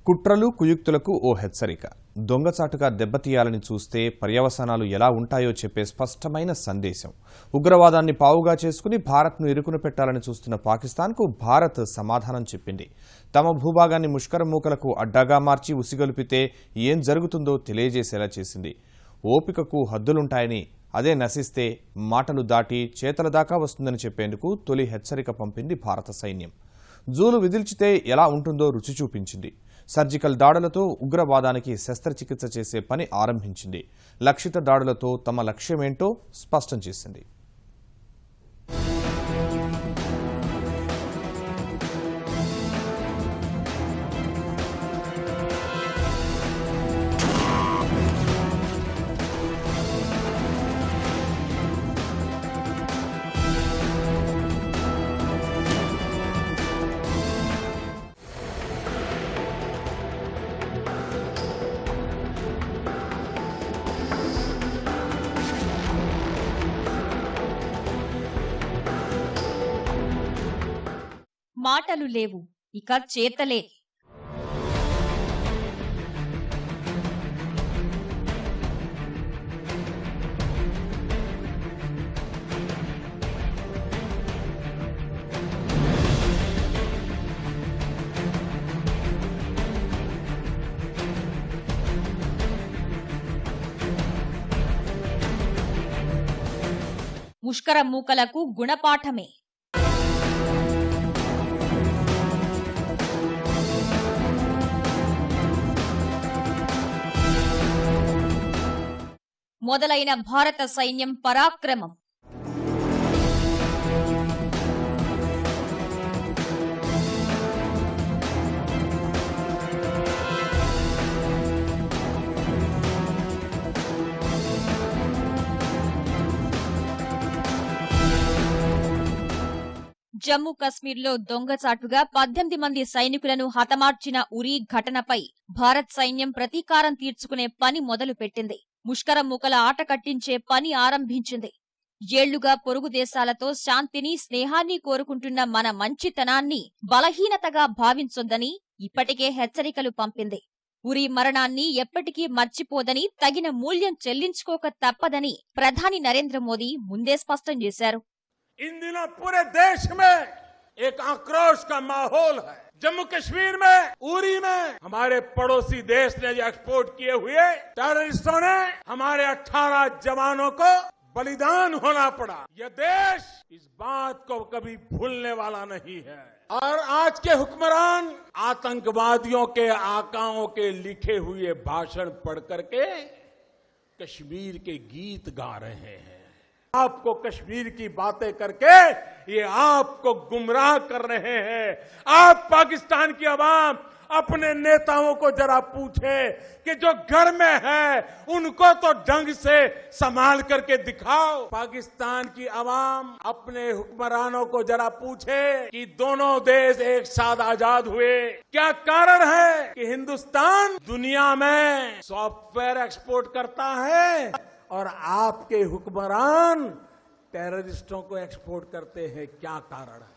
కుట్రలు కుయుక్తులకు ఓ హెచ్చరిక. దొంగచాటుగా దెబ్బతీయాలని చూస్తే పర్యవసానాలు ఎలా ఉంటాయో చెప్పే స్పష్టమైన సందేశం. ఉగ్రవాదాన్ని పావుగా చేసుకుని భారత్ను ఇరుకున పెట్టాలని చూస్తున్న పాకిస్తాన్కు భారత్ సమాధానం చెప్పింది. తమ భూభాగాన్ని ముష్కరమూకలకు అడ్డాగా మార్చి ఉసిగొలిపితే ఏం జరుగుతుందో తెలియజేసేలా చేసింది. ఓపికకు హద్దులుంటాయని, అదే నశిస్తే మాటలు దాటి చేతల దాకా వస్తుందని చెప్పేందుకు తొలి హెచ్చరిక పంపింది భారత సైన్యం. జూలు విదిల్చితే ఎలా ఉంటుందో రుచి చూపించింది. సర్జికల్ దాడులతో ఉగ్రవాదానికి శస్త్రచికిత్స చేసే పని ఆరంభించింది. లక్షిత దాడులతో తమ లక్ష్యమేంటో స్పష్టం చేసింది. మాటలు లేవు, ఇక చేతలే. ముష్కర మూకలకు గుణపాఠమే. మొదలైన భారత సైన్యం పరాక్రమం. జమ్మూ కశ్మీర్లో దొంగచాటుగా 18 మంది సైనికులను హతమార్చిన ఉరీ ఘటనపై భారత్ సైన్యం ప్రతీకారం తీర్చుకునే పని మొదలుపెట్టింది. ముష్కర మూకల ఆట కట్టించే పని ఆరంభించింది. ఏళ్లుగా పొరుగు దేశాలతో శాంతిని, స్నేహాన్ని కోరుకుంటున్న మన మంచితనాన్ని బలహీనతగా భావించొద్దని ఇప్పటికే హెచ్చరికలు పంపింది. ఉరీ మరణాన్ని ఎప్పటికీ మర్చిపోదని, తగిన మూల్యం చెల్లించుకోక తప్పదని ప్రధాని నరేంద్ర మోదీ ముందే స్పష్టం చేశారు. इन दिनों पूरे देश में एक आक्रोश का माहौल है। जम्मू कश्मीर में, उरी में हमारे पड़ोसी देश ने जो एक्सपोर्ट किए हुए टेररिस्टों ने हमारे 18 जवानों को बलिदान होना पड़ा। यह देश इस बात को कभी भूलने वाला नहीं है। और आज के हुक्मरान आतंकवादियों के आकाओं के लिखे हुए भाषण पढ़ करके कश्मीर के गीत गा रहे हैं। आपको कश्मीर की बातें करके ये आपको गुमराह कर रहे हैं। आप पाकिस्तान की आवाम अपने नेताओं को जरा पूछे कि जो घर में है उनको तो ढंग से संभाल करके दिखाओ। पाकिस्तान की आवाम अपने हुक्मरानों को जरा पूछे कि दोनों देश एक साथ आजाद हुए, क्या कारण है कि हिंदुस्तान दुनिया में सॉफ्टवेयर एक्सपोर्ट करता है और आपके हुक्मरान टेररिस्टों को एक्सपोर्ट करते हैं, क्या कारण है?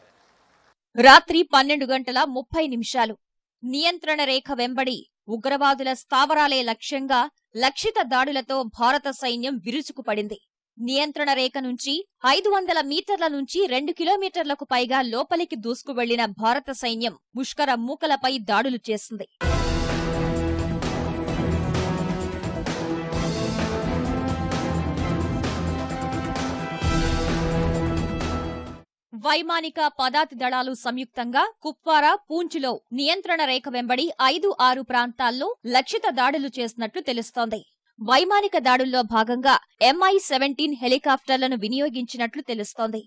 రాత్రి 12:30 నియంత్రణ రేఖ వెంబడి ఉగ్రవాదుల స్థావరాలే లక్ష్యంగా లక్షిత దాడులతో భారత సైన్యం విరుచుకుపడింది. నియంత్రణ రేఖ నుంచి 500 మీటర్ల నుంచి 2 కిలోమీటర్లకు పైగా లోపలికి దూసుకు వెళ్లిన భారత సైన్యం ముష్కర మూకలపై దాడులు చేసింది. వైమానిక పదాతి దళాలు సంయుక్తంగా కుప్వారా, పూంచ్లో నియంత్రణ రేఖ వెంబడి 5-6 ప్రాంతాల్లో లక్షిత దాడులు చేసినట్లు తెలుస్తోంది. వైమానిక దాడుల్లో భాగంగా MI-17 హెలికాప్టర్లను వినియోగించినట్లు తెలుస్తోంది.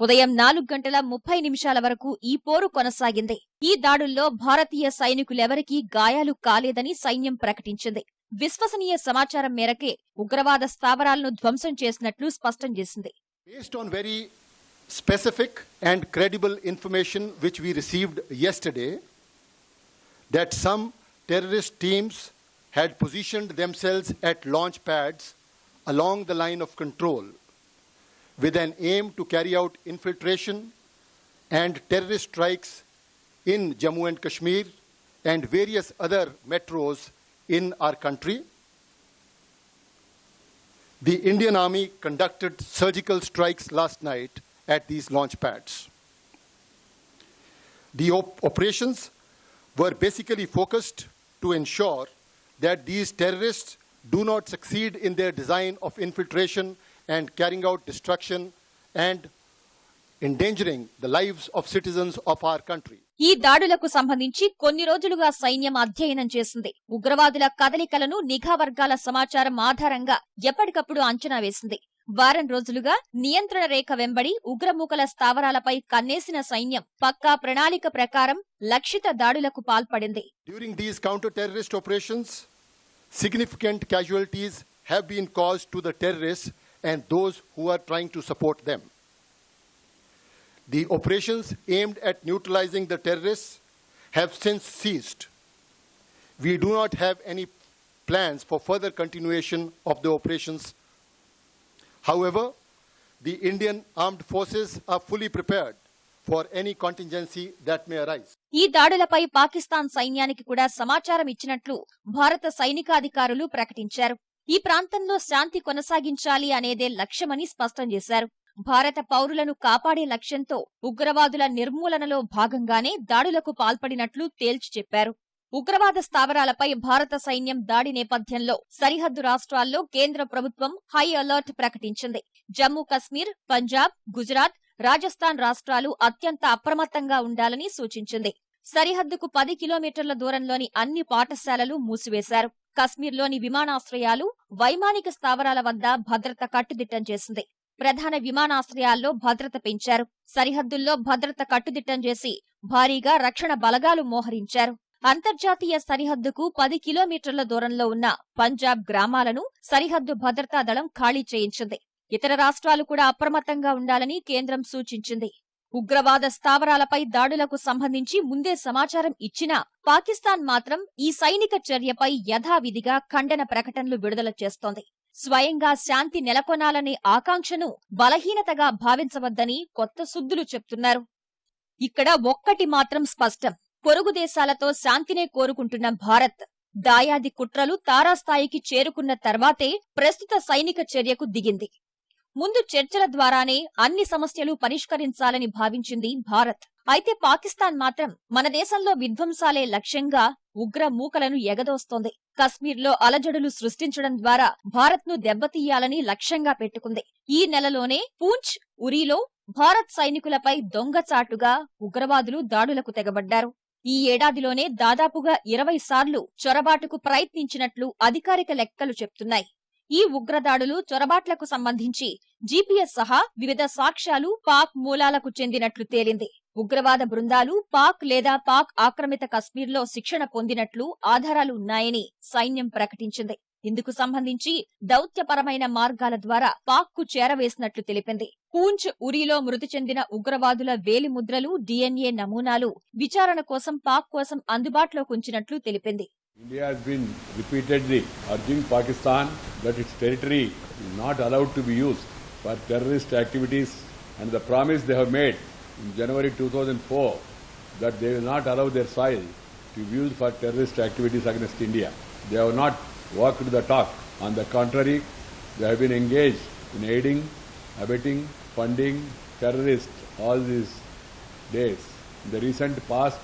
ఉదయం 4:30 వరకు ఈ పోరు కొనసాగింది. ఈ దాడుల్లో భారతీయ సైనికులెవరికీ గాయాలు కాలేదని సైన్యం ప్రకటించింది. విశ్వసనీయ సమాచారం మేరకే ఉగ్రవాద స్థావరాలను ధ్వంసం చేసినట్లు స్పష్టం చేసింది. Based on very specific and credible information which we received yesterday, that some terrorist teams had positioned themselves at launch pads along the line of control with an aim to carry out infiltration and terrorist strikes in Jammu and Kashmir and various other metros in our country. The Indian Army conducted surgical strikes last night at these launch pads. The operations were basically focused to ensure that these terrorists do not succeed in their design of infiltration and carrying out destruction and endangering the lives of citizens of our country. ఈ దాడులకు సంబంధించి కొన్ని రోజులుగా సైన్యం అధ్యయనం చేసింది. ఉగ్రవాదుల కదలికలను నిఘా వర్గాల సమాచారం ఆధారంగా ఎప్పటికప్పుడు అంచనా వేసింది. వారం రోజులుగా నియంత్రణ రేఖ వెంబడి ఉగ్రమూకల స్థావరాలపై కన్నేసిన సైన్యం పక్కా ప్రణాళిక ప్రకారం లక్షిత దాడులకు పాల్పడింది. During these counter-terrorist operations, significant casualties have been caused to the terrorists and those who are trying to support them. The operations aimed at neutralizing the terrorists have since ceased. We do not have any plans for further continuation of the operations. However, the Indian armed forces are fully prepared for any contingency that may arise. ఈ దాడులపై పాకిస్తాన్ సైన్యానికి కూడా సమాచారం ఇచ్చినట్లు భారత సైనికాధికారులు ప్రకటించారు. ఈ ప్రాంతంలో శాంతి కొనసాగించాలి అనేదే లక్ష్యమని స్పష్టం చేశారు. భారత పౌరులను కాపాడే లక్ష్యంతో ఉగ్రవాదుల నిర్మూలనలో భాగంగానే దాడులకు పాల్పడినట్లు తేల్చి చెప్పారు. ఉగ్రవాద స్థావరాలపై భారత సైన్యం దాడి నేపథ్యంలో సరిహద్దు రాష్ట్రాల్లో కేంద్ర ప్రభుత్వం హై అలర్ట్ ప్రకటించింది. జమ్మూ కశ్మీర్, పంజాబ్, గుజరాత్, రాజస్థాన్ రాష్ట్రాలు అత్యంత అప్రమత్తంగా ఉండాలని సూచించింది. సరిహద్దుకు 10 కిలోమీటర్ల దూరంలోని అన్ని పాఠశాలలు మూసివేశారు. కశ్మీర్లోని విమానాశ్రయాలు, వైమానిక స్థావరాల వద్ద భద్రత కట్టుదిట్టం చేసింది. ప్రధాన విమానాశ్రయాల్లో భద్రత పెంచారు. సరిహద్దుల్లో భద్రత కట్టుదిట్టం చేసి భారీగా రక్షణ బలగాలు మోహరించారు. అంతర్జాతీయ సరిహద్దుకు 10 కిలోమీటర్ల దూరంలో ఉన్న పంజాబ్ గ్రామాలను సరిహద్దు భద్రతా దళం ఖాళీ చేయించింది. ఇతర రాష్ట్రాలు కూడా అప్రమత్తంగా ఉండాలని కేంద్రం సూచించింది. ఉగ్రవాద స్థావరాలపై దాడులకు సంబంధించి ముందే సమాచారం ఇచ్చినా పాకిస్తాన్ మాత్రం ఈ సైనిక చర్యపై యథావిధిగా ఖండన ప్రకటనలు విడుదల చేస్తోంది. స్వయంగా శాంతి నెలకొనాలనే ఆకాంక్షను బలహీనతగా భావించవద్దని కొత్త సుద్దులు చెప్తున్నారు. ఇక్కడ ఒక్కటి మాత్రం స్పష్టం. పొరుగు దేశాలతో శాంతినే కోరుకుంటున్న భారత్ దాయాది కుట్రలు తారాస్థాయికి చేరుకున్న తర్వాతే ప్రస్తుత సైనిక చర్యకు దిగింది. ముందు చర్చల ద్వారానే అన్ని సమస్యలు పరిష్కరించాలని భావించింది భారత్. అయితే పాకిస్తాన్ మాత్రం మన దేశంలో విధ్వంసాలే లక్ష్యంగా ఉగ్ర మూకలను ఎగదోస్తోంది. కశ్మీర్లో అలజడులు సృష్టించడం ద్వారా భారత్ను దెబ్బతీయాలని లక్ష్యంగా పెట్టుకుంది. ఈ నెలలోనే పూంచ్, ఉరీలో భారత్ సైనికులపై దొంగచాటుగా ఉగ్రవాదులు దాడులకు తెగబడ్డారు. ఈ ఏడాదిలోనే దాదాపుగా 20 సార్లు చొరబాటుకు ప్రయత్నించినట్లు అధికారిక లెక్కలు చెప్తున్నాయి. ఈ ఉగ్రదాడులు, చొరబాట్లకు సంబంధించి జీపీఎస్ సహా వివిధ సాక్ష్యాలు పాక్ మూలాలకు చెందినట్లు తేలింది. ఉగ్రవాద బృందాలు పాక్ లేదా పాక్ ఆక్రమిత కశ్మీర్లో శిక్షణ పొందినట్లు ఆధారాలు ఉన్నాయని సైన్యం ప్రకటించింది. ఇందుకు సంబంధించి దౌత్యపరమైన మార్గాల ద్వారా పాక్కు చేరవేసినట్లు తెలిపింది. పూంచ్, ఉరీలో మృతి చెందిన ఉగ్రవాదుల వేలిముద్రలు, DNA నమూనాలు విచారణ కోసం పాక్ కోసం అందుబాటులోకి ఉంచినట్లు తెలిపింది. India has been repeatedly urging Pakistan that its territory is not allowed to be used for terrorist activities, and the promise they have made in January 2004 that they will not allow their soil to be used for terrorist activities against India. They have not walked the talk. On the contrary, they have been engaged in aiding, abetting, funding terrorists all these days. In the recent past,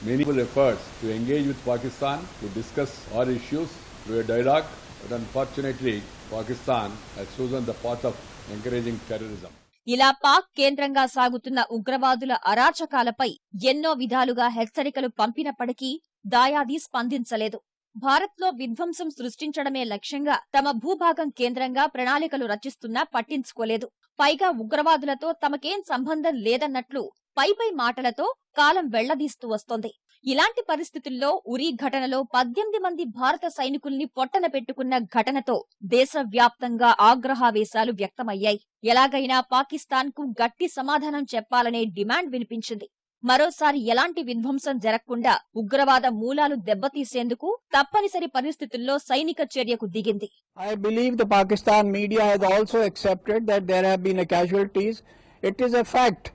meaningful efforts to engage with Pakistan to discuss all issues through a dialogue, but unfortunately, Pakistan has chosen the path of encouraging terrorism. ఇలా పాక్ కేంద్రంగా సాగుతున్న ఉగ్రవాదుల అరాచకాలపై ఎన్నో విధాలుగా హెచ్చరికలు పంపినప్పటికీ దాయాది స్పందించలేదు. భారత్లో విధ్వంసం సృష్టించడమే లక్ష్యంగా తమ భూభాగం కేంద్రంగా ప్రణాళికలు రచిస్తున్నా పట్టించుకోలేదు. పైగా ఉగ్రవాదులతో తమకేం సంబంధం లేదన్నట్లు పైపై మాటలతో కాలం వెళ్లదీస్తూ వస్తోంది. ఇలాంటి పరిస్థితుల్లో ఉరీ ఘటనలో 18 మంది భారత సైనికుల్ని పొట్టన పెట్టుకున్న ఘటనతో దేశవ్యాప్తంగా ఆగ్రహావేశాలు వ్యక్తమయ్యాయి. ఎలాగైనా పాకిస్తాన్ కు గట్టి సమాధానం చెప్పాలనే డిమాండ్ వినిపించింది. మరోసారి ఎలాంటి విధ్వంసం జరగకుండా ఉగ్రవాద మూలాలు దెబ్బతీసేందుకు తప్పనిసరి పరిస్థితుల్లో సైనిక చర్యకు దిగింది. I believe the Pakistan media has also accepted that there have been casualties. It is a fact.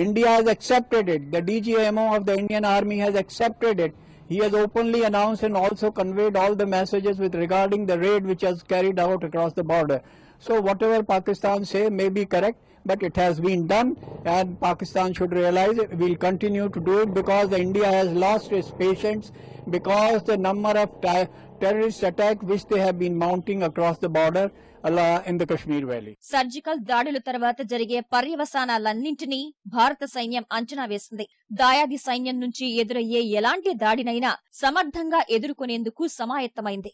India has accepted it. The DGMO of the Indian Army has accepted it. He has openly announced and also conveyed all the messages with regarding the raid which has carried out across the border. So whatever Pakistan say may be correct, but it has been done, and Pakistan should realize it will continue to do it because India has lost its patience because the number of terrorist attacks which they have been mounting across the border in the Kashmir Valley. Surgical దాడుల తర్వాత జరిగే పర్యవసానాలన్నింటినీ భారత సైన్యం అంచనా వేసింది. దాయాది సైన్యం నుంచి ఎదురయ్యే ఎలాంటి దాడినైనా సమర్థంగా ఎదుర్కొనేందుకు సమాయత్తమైంది.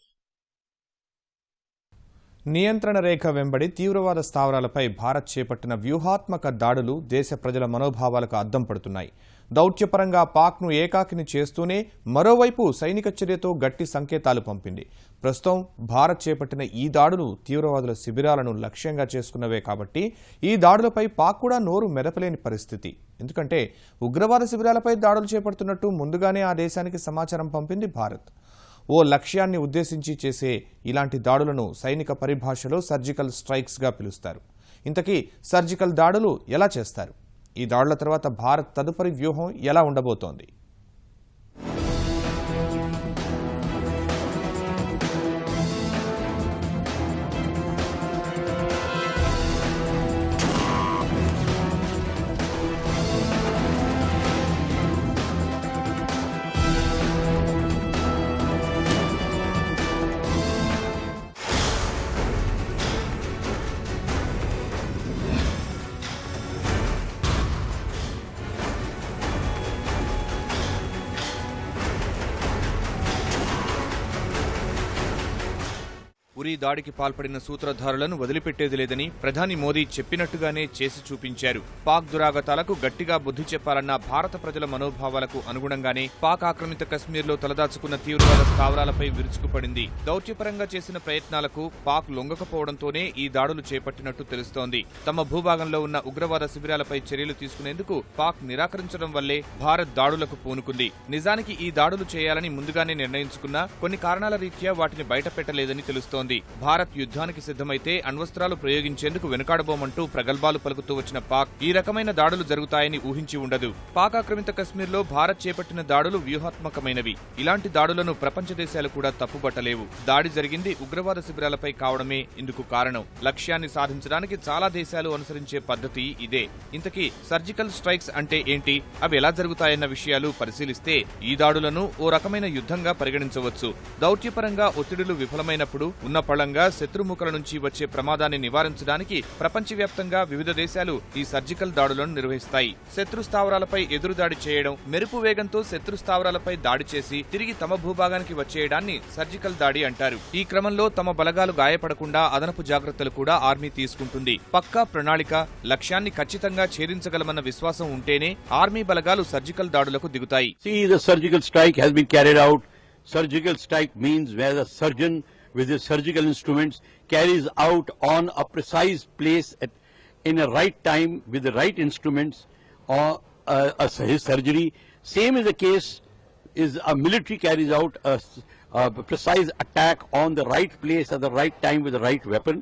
నియంత్రణ రేఖ వెంబడి తీవ్రవాద స్థావరాలపై భారత్ చేపట్టిన వ్యూహాత్మక దాడులు దేశ ప్రజల మనోభావాలకు అద్దం పడుతున్నాయి. దౌత్యపరంగా పాక్ను ఏకాకిని చేస్తూనే మరోవైపు సైనిక చర్యతో గట్టి సంకేతాలు పంపింది. ప్రస్తుతం భారత్ చేపట్టిన ఈ దాడులు తీవ్రవాదుల శిబిరాలను లక్ష్యంగా చేసుకున్నవే కాబట్టి ఈ దాడులపై పాక్ కూడా నోరు మెదపలేని పరిస్థితి. ఎందుకంటే ఉగ్రవాద శిబిరాలపై దాడులు చేపడుతున్నట్టు ముందుగానే ఆ దేశానికి సమాచారం పంపింది భారత్. ఓ లక్ష్యాన్ని ఉద్దేశించి చేసే ఇలాంటి దాడులను సైనిక పరిభాషలో సర్జికల్ స్ట్రైక్స్గా పిలుస్తారు. ఇంతకీ సర్జికల్ దాడులు ఎలా చేస్తారు? ఈ దాడుల తర్వాత భారత్ తదుపరి వ్యూహం ఎలా ఉండబోతోంది? ఉరీ దాడికి పాల్పడిన సూత్రధారులను వదిలిపెట్టేది లేదని ప్రధాని మోదీ చెప్పినట్టుగానే చేసి చూపించారు. పాక్ దురాగతాలకు గట్టిగా బుద్ధి చెప్పాలన్న భారత ప్రజల మనోభావాలకు అనుగుణంగానే పాక్ ఆక్రమిత కశ్మీర్లో తలదాచుకున్న తీవ్రవాద స్థావరాలపై విరుచుకుపడింది. దౌత్యపరంగా చేసిన ప్రయత్నాలకు పాక్ లొంగకపోవడంతోనే ఈ దాడులు చేపట్టినట్టు తెలుస్తోంది. తమ భూభాగంలో ఉన్న ఉగ్రవాద శిబిరాలపై చర్యలు తీసుకునేందుకు పాక్ నిరాకరించడం వల్లే భారత్ దాడులకు పూనుకుంది. నిజానికి ఈ దాడులు చేయాలని ముందుగానే నిర్ణయించుకున్నా కొన్ని కారణాల రీత్యా వాటిని బయటపెట్టలేదని తెలుస్తోంది. భారత్ యుద్ధానికి సిద్ధమైతే అణ్వస్త్రాలు ప్రయోగించేందుకు వెనుకాడబోమంటూ ప్రగల్భాలు పలుకుతూ వచ్చిన పాక్ ఈ రకమైన దాడులు జరుగుతాయని ఊహించి ఉండదు. పాక్ ఆక్రమిత కశ్మీర్లో భారత్ చేపట్టిన దాడులు వ్యూహాత్మకమైనవి. ఇలాంటి దాడులను ప్రపంచ దేశాలు కూడా తప్పుపట్టలేవు. దాడి జరిగింది ఉగ్రవాద శిబిరాలపై కావడమే ఇందుకు కారణం. లక్ష్యాన్ని సాధించడానికి చాలా దేశాలు అనుసరించే పద్ధతి ఇదే. ఇంతకీ సర్జికల్ స్ట్రైక్స్ అంటే ఏంటి? అవి ఎలా జరుగుతాయన్న విషయాలు పరిశీలిస్తే ఈ దాడులను ఓ రకమైన యుద్ధంగా పరిగణించవచ్చు. దౌత్యపరంగా ఒత్తిడులు విఫలమైనప్పుడు ఉన్న పళంగా శత్రుముఖల నుంచి వచ్చే ప్రమాదాన్ని నివారించడానికి ప్రపంచవ్యాప్తంగా వివిధ దేశాలు ఈ సర్జికల్ దాడులను నిర్వహిస్తాయి. శత్రు స్థావరాలపై ఎదురుదాడి చేయడం, మెరుపు వేగంతో శత్రు స్థావరాలపై దాడి చేసి తిరిగి తమ భూభాగానికి వచ్చేయడాన్ని సర్జికల్ దాడి అంటారు. ఈ క్రమంలో తమ బలగాలు గాయపడకుండా అదనపు జాగ్రత్తలు కూడా ఆర్మీ తీసుకుంటుంది. పక్కా ప్రణాళిక, లక్ష్యాన్ని ఖచ్చితంగా ఛేదించగలమన్న విశ్వాసం ఉంటేనే ఆర్మీ బలగాలు సర్జికల్ దాడులకు దిగుతాయి. Surgical strike has been carried out. Surgical strike means where the surgeon with his surgical instruments carries out on a precise place in a right time with the right instruments his surgery. Same is the case is a military carries out a precise attack on the right place at the right time with the right weapon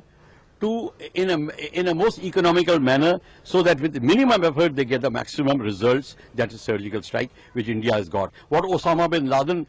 in a most economical manner, so that with minimum effort they get the maximum results. That is surgical strike which India has got. What Osama bin Laden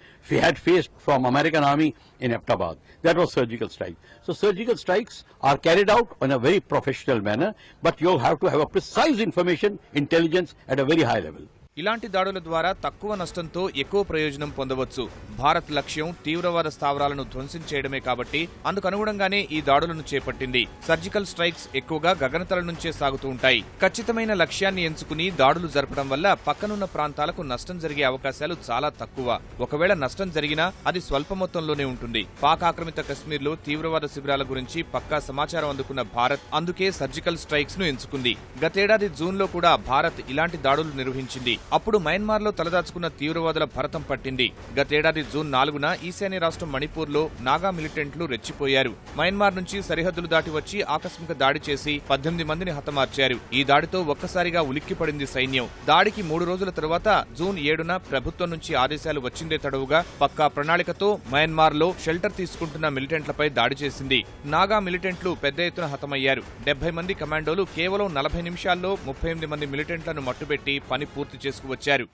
had faced from American army in Abbottabad, that was surgical strike. So surgical strikes are carried out in a very professional manner, but you have to have a precise information, intelligence at a very high level. ఇలాంటి దాడుల ద్వారా తక్కువ నష్టంతో ఎక్కువ ప్రయోజనం పొందవచ్చు. భారత్ లక్ష్యం తీవ్రవాద స్థావరాలను ధ్వంసం చేయడమే కాబట్టి అందుకు అనుగుణంగానే ఈ దాడులను చేపట్టింది. సర్జికల్ స్ట్రైక్స్ ఎక్కువగా గగనతల నుంచే సాగుతూ ఉంటాయి. ఖచ్చితమైన లక్ష్యాన్ని ఎంచుకుని దాడులు జరపడం వల్ల పక్కనున్న ప్రాంతాలకు నష్టం జరిగే అవకాశాలు చాలా తక్కువ. ఒకవేళ నష్టం జరిగినా అది స్వల్ప మొత్తంలోనే ఉంటుంది. పాక్ ఆక్రమిత కశ్మీర్లో తీవ్రవాద శిబిరాల గురించి పక్కా సమాచారం అందుకున్న భారత్ అందుకే సర్జికల్ స్ట్రైక్స్ ను ఎంచుకుంది. గతేడాది జూన్లో కూడా భారత్ ఇలాంటి దాడులు నిర్వహించింది. అప్పుడు మయన్మార్లో తలదాచుకున్న తీవ్రవాదుల భరతం పట్టింది. గతేడాది జూన్ 4న ఈశాన్య రాష్ట్రం మణిపూర్లో నాగా మిలిటెంట్లు రెచ్చిపోయారు. మయన్మార్ నుంచి సరిహద్దులు దాటి వచ్చి ఆకస్మిక దాడి చేసి 18 మందిని హతమార్చారు. ఈ దాడితో ఒక్కసారిగా ఉలిక్కిపడింది సైన్యం. దాడికి 3 రోజుల తర్వాత జూన్ 7న ప్రభుత్వం నుంచి ఆదేశాలు వచ్చిందే తడవుగా పక్కా ప్రణాళికతో మయన్మార్లో షెల్టర్ తీసుకుంటున్న మిలిటెంట్లపై దాడి చేసింది. నాగా మిలిటెంట్లు పెద్ద ఎత్తున హతమయ్యారు. 70 మంది కమాండోలు కేవలం 40 నిమిషాల్లో 38 మంది మిలిటెంట్లను మట్టుబెట్టి పని పూర్తి చేసుకువచ్చారు.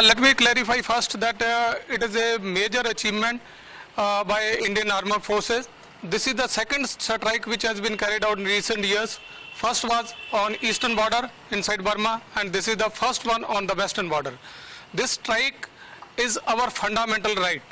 Let me clarify first that it is a major achievement by Indian Armed Forces. This is the second strike which has been carried out in recent years. First was on eastern border inside Burma, and this is the first one on the western border. This strike is our fundamental right.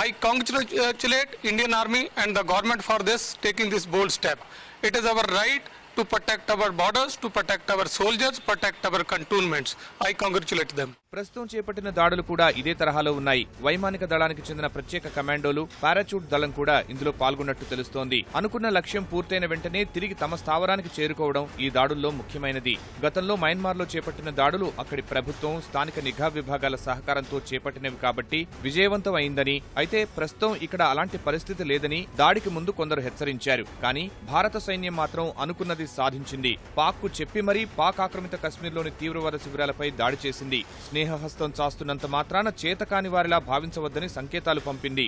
I congratulate Indian Army and the government for this, taking this bold step. It is our right to protect our borders, to protect our soldiers, protect our cantonments. I congratulate them. ప్రస్తుతం చేపట్టిన దాడులు కూడా ఇదే తరహాలో ఉన్నాయి. వైమానిక దళానికి చెందిన ప్రత్యేక కమాండోలు, పారాచూట్ దళం కూడా ఇందులో పాల్గొన్నట్టు తెలుస్తోంది. అనుకున్న లక్ష్యం పూర్తయిన వెంటనే తిరిగి తమ స్థావరానికి చేరుకోవడం ఈ దాడుల్లో ముఖ్యమైనది. గతంలో మయన్మార్లో చేపట్టిన దాడులు అక్కడి ప్రభుత్వం, స్థానిక నిఘా విభాగాల సహకారంతో చేపట్టినవి కాబట్టి విజయవంతం అయిందని, అయితే ప్రస్తుతం ఇక్కడ అలాంటి పరిస్థితి లేదని దాడికి ముందు కొందరు హెచ్చరించారు. కానీ భారత సైన్యం మాత్రం అనుకున్నది సాధించింది. పాక్కు చెప్పి మరీ పాక్ ఆక్రమిత కశ్మీర్లోని తీవ్రవాద శిబిరాలపై దాడి చేసింది. స్నేహహస్తం చాస్తున్నంత మాత్రాన చేతకాని వారిలా భావించవద్దని సంకేతాలు పంపింది.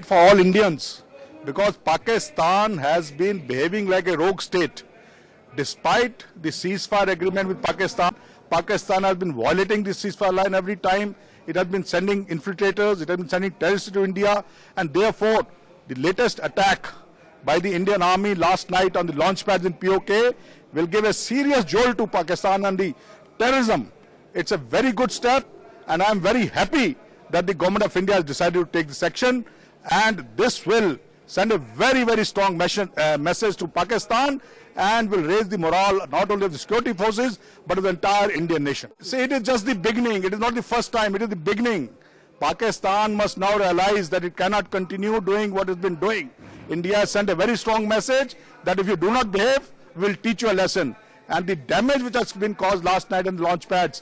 For all Indians, because Pakistan has been behaving like a rogue state. Despite the ceasefire agreement with Pakistan, Pakistan has been violating the ceasefire line every time. It has been sending infiltrators, it has been sending terrorists to India, and therefore the latest attack by the Indian Army last night on the launch pads in POK will give a serious jolt to Pakistan and the terrorism. It's a very good step, and I am very happy that the government of India has decided to take this action, and this will send a very, very strong message to Pakistan and will raise the morale not only of the security forces but of the entire Indian nation. See, it is just the beginning. It is not the first time. It is the beginning. Pakistan must now realize that it cannot continue doing what it's been doing. India has sent a very strong message that if you do not behave, we will teach you a lesson. And the damage which has been caused last night in the launch pads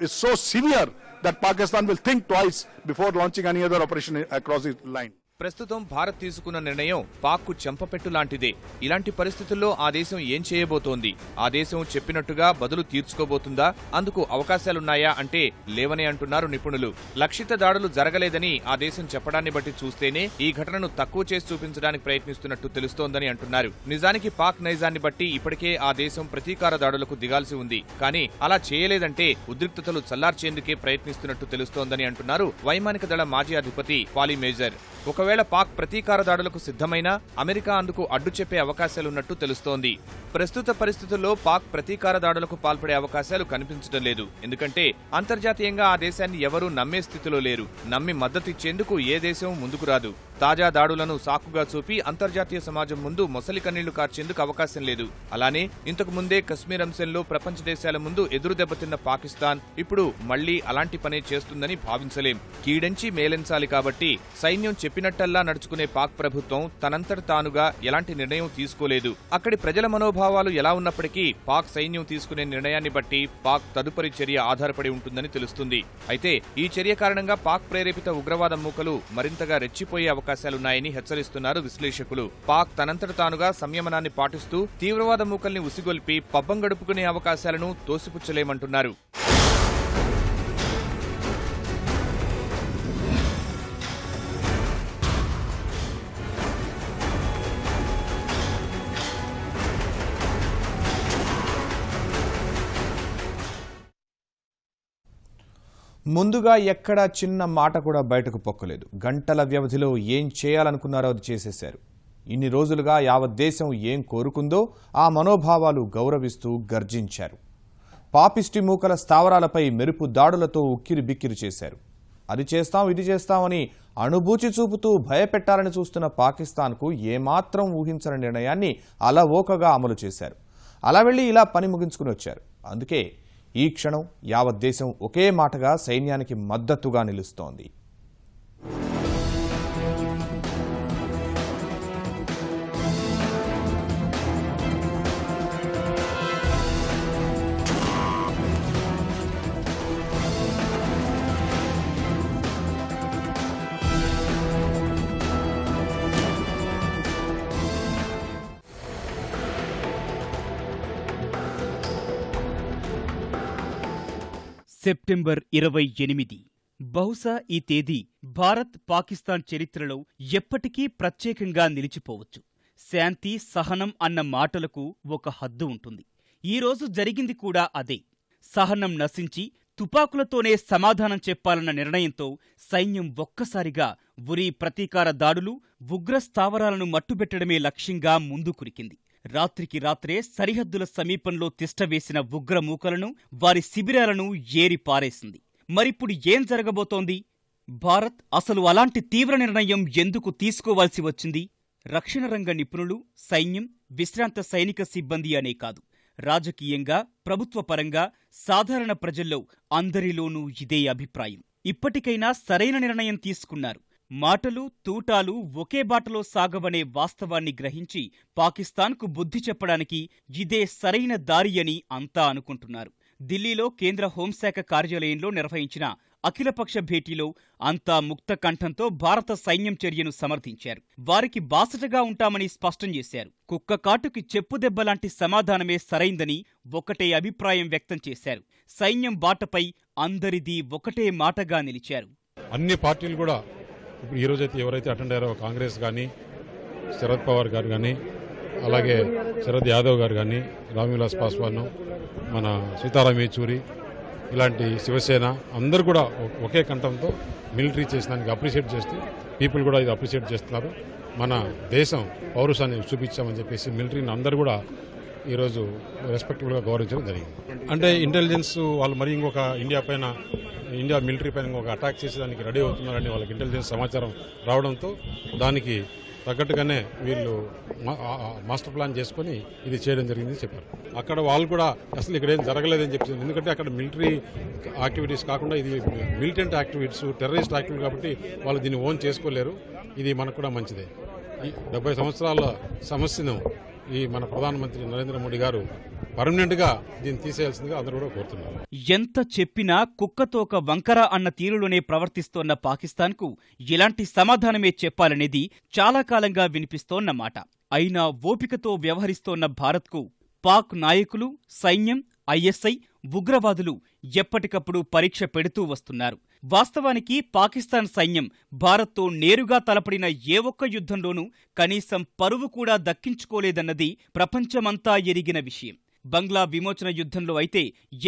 is so severe that Pakistan will think twice before launching any other operation across the line. ప్రస్తుతం భారత్ తీసుకున్న నిర్ణయం పాక్కు చెంపపెట్టు లాంటిదే. ఇలాంటి పరిస్థితుల్లో ఆ దేశం ఏం చేయబోతోంది? ఆ దేశం చెప్పినట్టుగా బదులు తీర్చుకోబోతుందా? అందుకు అవకాశాలున్నాయా అంటే లేవనే అంటున్నారు నిపుణులు. లక్షిత దాడులు జరగలేదని ఆ దేశం చెప్పడాన్ని బట్టి చూస్తేనే ఈ ఘటనను తక్కువ చేసి చూపించడానికి ప్రయత్నిస్తున్నట్టు తెలుస్తోందని అంటున్నారు. నిజానికి పాక్ నైజాన్ని బట్టి ఇప్పటికే ఆ దేశం ప్రతీకార దాడులకు దిగాల్సి ఉంది. కానీ అలా చేయలేదంటే ఉద్రిక్తతలు చల్లార్చేందుకే ప్రయత్నిస్తున్నట్టు తెలుస్తోందని అంటున్నారు వైమానిక దళ మాజీ అధిపతి పాలీ మేజర్. ఒకవేళ పాక్ ప్రతీకార దాడులకు సిద్ధమైనా అమెరికా అందుకు అడ్డు చెప్పే అవకాశాలున్నట్టు తెలుస్తోంది. ప్రస్తుత పరిస్థితుల్లో పాక్ ప్రతీకార దాడులకు పాల్పడే అవకాశాలు కనిపించడం లేదు. ఎందుకంటే అంతర్జాతీయంగా ఆ దేశాన్ని ఎవరూ నమ్మే స్థితిలో లేరు. నమ్మి మద్దతిచ్చేందుకు ఏ దేశం ముందుకు రాదు. తాజా దాడులను సాకుగా చూపి అంతర్జాతీయ సమాజం ముందు మొసలి కన్నీళ్లు కార్చేందుకు అవకాశం లేదు. అలానే ఇంతకు ముందే కశ్మీర్ అంశంలో ప్రపంచ దేశాల ముందు ఎదురు దెబ్బతిన్న పాకిస్తాన్ ఇప్పుడు మళ్లీ అలాంటి పనే చేస్తుందని భావించలేం. కీడెంచి మేలెంచాలి కాబట్టి సైన్యం చెప్పినట్టల్లా నడుచుకునే పాక్ ప్రభుత్వం తనంతట తానుగా ఎలాంటి నిర్ణయం తీసుకోలేదు. అక్కడి ప్రజల మనోభావాలు ఎలా ఉన్నప్పటికీ పాక్ సైన్యం తీసుకునే నిర్ణయాన్ని బట్టి పాక్ తదుపరి చర్య ఆధారపడి ఉంటుందని తెలుస్తుంది. అయితే ఈ చర్య కారణంగా పాక్ ప్రేరేపిత ఉగ్రవాద మూకలు మరింతగా రెచ్చిపోయే అవకాశాలున్నాయని హెచ్చరిస్తున్నారు విశ్లేషకులు. పాక్ తనంతట తానుగా సంయమనాన్ని పాటిస్తూ తీవ్రవాద మూకల్ని ఉసిగొల్పి పబ్బం గడుపుకునే అవకాశాలను తోసిపుచ్చలేమంటున్నారు. ముందుగా ఎక్కడా చిన్న మాట కూడా బయటకు పొక్కలేదు. గంటల వ్యవధిలో ఏం చేయాలనుకున్నారో అది చేసేశారు. ఇన్ని రోజులుగా యావత్ దేశం ఏం కోరుకుందో ఆ మనోభావాలు గౌరవిస్తూ గర్జించారు. పాపిస్టి మూకల స్థావరాలపై మెరుపు దాడులతో ఉక్కిరి బిక్కిరి చేశారు. అది చేస్తాం ఇది చేస్తామని అణుబూచి చూపుతూ భయపెట్టాలని చూస్తున్న పాకిస్తాన్కు ఏమాత్రం ఊహించని నిర్ణయాన్ని అలవోకగా అమలు చేశారు. అలా వెళ్లి ఇలా పని ముగించుకుని వచ్చారు. అందుకే ఈ క్షణం యావత్ దేశం ఒకే మాటగా సైన్యానికి మద్దతుగా నిలుస్తోంది. సెప్టెంబర్ 28. బహుశా ఈ తేదీ భారత్ పాకిస్తాన్ చరిత్రలో ఎప్పటికీ ప్రత్యేకంగా నిలిచిపోవచ్చు. శాంతి, సహనం అన్న మాటలకు ఒక హద్దు ఉంటుంది. ఈరోజు జరిగింది కూడా అదే. సహనం నశించి తుపాకులతోనే సమాధానం చెప్పాలన్న నిర్ణయంతో సైన్యం ఒక్కసారిగా ఉరీ ప్రతీకార దాడులు, ఉగ్ర స్థావరాలను మట్టుబెట్టడమే లక్ష్యంగా ముందుకురికింది. రాత్రికి రాత్రే సరిహద్దుల సమీపంలో తిష్టవేసిన ఉగ్ర మూకలను, వారి శిబిరాలను ఏరి పారేసింది. మరిప్పుడు ఏం జరగబోతోంది? భారత్ అసలు అలాంటి తీవ్ర నిర్ణయం ఎందుకు తీసుకోవాల్సి వచ్చింది? రక్షణ రంగ నిపుణులు, సైన్యం, విశ్రాంత సైనిక సిబ్బంది అనే కాదు, రాజకీయంగా, ప్రభుత్వపరంగా, సాధారణ ప్రజల్లో అందరిలోనూ ఇదే అభిప్రాయం. ఇప్పటికైనా సరైన నిర్ణయం తీసుకున్నారు. మాటలు, తూటాలు ఒకే బాటలో సాగవనే వాస్తవాన్ని గ్రహించి పాకిస్తాన్కు బుద్ధి చెప్పడానికి ఇదే సరైన దారి అని అంతా అనుకుంటున్నారు. ఢిల్లీలో కేంద్ర హోంశాఖ కార్యాలయంలో నిర్వహించిన అఖిలపక్ష భేటీలో అంతా ముక్త కంఠంతో భారత సైన్యం చర్యను సమర్థించారు. వారికి బాసటగా ఉంటామని స్పష్టం చేశారు. కుక్క కాటుకి చెప్పుదెబ్బలాంటి సమాధానమే సరైందని ఒకటే అభిప్రాయం వ్యక్తం చేశారు. సైన్యం బాటపై అందరిది ఒకటే మాటగా నిలిచారు. అన్ని పార్టీలు కూడా ఇప్పుడు ఈ రోజైతే ఎవరైతే అటెండ్ అయ్యారో కాంగ్రెస్ కానీ, శరద్ పవార్ గారు కానీ, అలాగే శరద్ యాదవ్ గారు కానీ, రామ్విలాస్ పాస్వాన్, మన సీతారాం యేచూరి, ఇలాంటి శివసేన అందరూ కూడా ఒకే కంఠంతో మిలిటరీ చేసినానికి అప్రిషియేట్ చేస్తూ పీపుల్ కూడా ఇది అప్రిషియేట్ చేస్తున్నారు. మన దేశం పౌరుషాన్ని చూపించామని చెప్పేసి మిలిటరీని అందరూ కూడా ఈరోజు రెస్పెక్టబుల్గా గౌరవించడం జరిగింది. అంటే ఇంటెలిజెన్స్ వాళ్ళు మరి ఇండియా మిలిటరీ పైన ఇంకొక అటాక్ చేసేదానికి రెడీ అవుతున్నారని వాళ్ళకి ఇంటెలిజెన్స్ సమాచారం రావడంతో దానికి తగ్గట్టుగానే వీళ్ళు మాస్టర్ ప్లాన్ చేసుకుని ఇది చేయడం జరిగింది చెప్పారు. అక్కడ వాళ్ళు కూడా అసలు ఇక్కడ ఏం జరగలేదని చెప్పి, ఎందుకంటే అక్కడ మిలిటరీ యాక్టివిటీస్ కాకుండా ఇది మిలిటెంట్ యాక్టివిటీస్, టెర్రరిస్ట్ యాక్టివిటీ కాబట్టి వాళ్ళు దీన్ని ఓన్ చేసుకోలేరు. ఇది మనకు కూడా మంచిదే. ఈ 70 సంవత్సరాల సమస్యను ఈ మన ప్రధానమంత్రి నరేంద్ర మోడీ గారు పర్మనెంట్ గా దీన్ని తీసేయాల్సిందిగా అందరూ కూడా కోరుతున్నారు. ఎంత చెప్పినా కుక్కతోక వంకర అన్న తీరులోనే ప్రవర్తిస్తోన్న పాకిస్తాన్కు ఇలాంటి సమాధానమే చెప్పాలనేది చాలా కాలంగా వినిపిస్తోన్న మాట. అయినా ఓపికతో వ్యవహరిస్తోన్న భారత్కు పాక్ నాయకులు, సైన్యం, ఐఎస్ఐ, ఉగ్రవాదులు ఎప్పటికప్పుడు పరీక్ష పెడుతూ వస్తున్నారు. వాస్తవానికి పాకిస్తాన్ సైన్యం భారత్తో నేరుగా తలపడిన ఏ ఒక్క యుద్ధంలోనూ కనీసం పరువు కూడా దక్కించుకోలేదన్నది ప్రపంచమంతా ఎరిగిన విషయం. బంగ్లా విమోచన యుద్ధంలో అయితే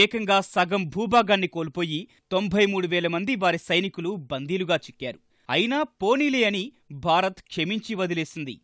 ఏకంగా సగం భూభాగాన్ని కోల్పోయి 93,000 మంది వారి సైనికులు బందీలుగా చిక్కారు. అయినా పోనీలే అని భారత్ క్షమించి వదిలేసింది.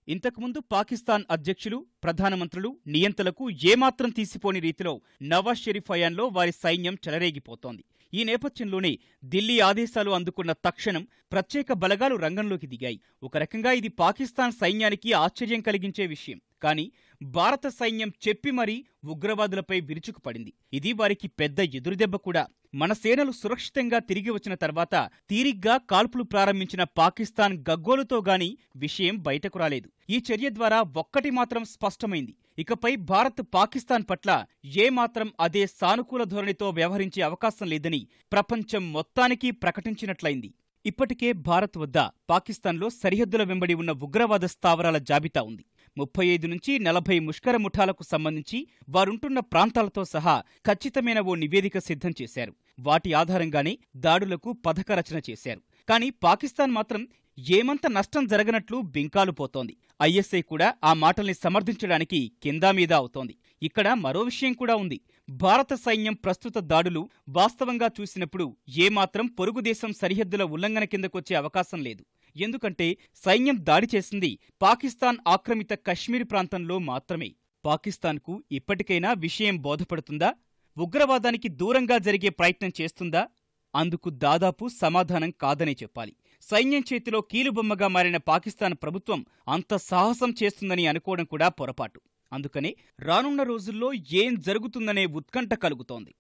ఇంతకుముందు పాకిస్తాన్ అధ్యక్షులు, ప్రధానమంత్రులు, నియంతలకు ఏమాత్రం తీసిపోని రీతిలో నవాజ్ షరీఫ్ హయాంలో వారి సైన్యం చెలరేగిపోతోంది. ఈ నేపథ్యంలోనే ఢిల్లీ ఆదేశాలు అందుకున్న తక్షణం ప్రత్యేక బలగాలు రంగంలోకి దిగాయి. ఒక రకంగా ఇది పాకిస్తాన్ సైన్యానికి ఆశ్చర్యం కలిగించే విషయం. కానీ భారత సైన్యం చెప్పి మరీ ఉగ్రవాదులపై విరుచుకుపడింది. ఇది వారికి పెద్ద ఎదురుదెబ్బ కూడా. మన సేనలు సురక్షితంగా తిరిగి వచ్చిన తర్వాత తీరిగ్గా కాల్పులు ప్రారంభించిన పాకిస్తాన్ గగ్గోలుతో గాని విషయం బయటకు రాలేదు. ఈ చర్య ద్వారా ఒక్కటి మాత్రం స్పష్టమైంది: ఇకపై భారత్ పాకిస్తాన్ పట్ల ఏమాత్రం అదే సానుకూల ధోరణితో వ్యవహరించే అవకాశం లేదని ప్రపంచం మొత్తానికి ప్రకటించినట్లయింది. ఇప్పటికే భారత్ వద్ద పాకిస్తాన్లో సరిహద్దుల వెంబడి ఉన్న ఉగ్రవాద స్థావరాల జాబితా ఉంది. 35 నుంచి 40 ముష్కర ముఠాలకు సంబంధించి వారుంటున్న ప్రాంతాలతో సహా ఖచ్చితమైన ఓ నివేదిక సిద్ధం చేశారు. వాటి ఆధారంగానే దాడులకు పథక రచన చేశారు. కానీ పాకిస్తాన్ మాత్రం ఏమంత నష్టం జరగనట్లు బింకాలు పోతోంది. ఐఎస్ఐ కూడా ఆ మాటల్ని సమర్థించడానికి కిందామీదా అవుతోంది. ఇక్కడ మరో విషయం కూడా ఉంది. భారత సైన్యం ప్రస్తుత దాడులు వాస్తవంగా చూసినప్పుడు ఏమాత్రం పొరుగుదేశం సరిహద్దుల ఉల్లంఘన కిందకొచ్చే అవకాశం లేదు. ఎందుకంటే సైన్యం దాడి చేసింది పాకిస్తాన్ ఆక్రమిత కశ్మీర్ ప్రాంతంలో మాత్రమే. పాకిస్తాన్కు ఇప్పటికైనా విషయం బోధపడుతుందా? ఉగ్రవాదానికి దూరంగా జరిగే ప్రయత్నం చేస్తుందా? అందుకు దాదాపు సమాధానం కాదనే చెప్పాలి. సైన్యం చేతిలో కీలుబొమ్మగా మారిన పాకిస్తాన్ ప్రభుత్వం అంత సాహసం చేస్తుందని అనుకోవడం కూడా పొరపాటు. అందుకనే రానున్న రోజుల్లో ఏం జరుగుతుందనే ఉత్కంఠ కలుగుతోంది.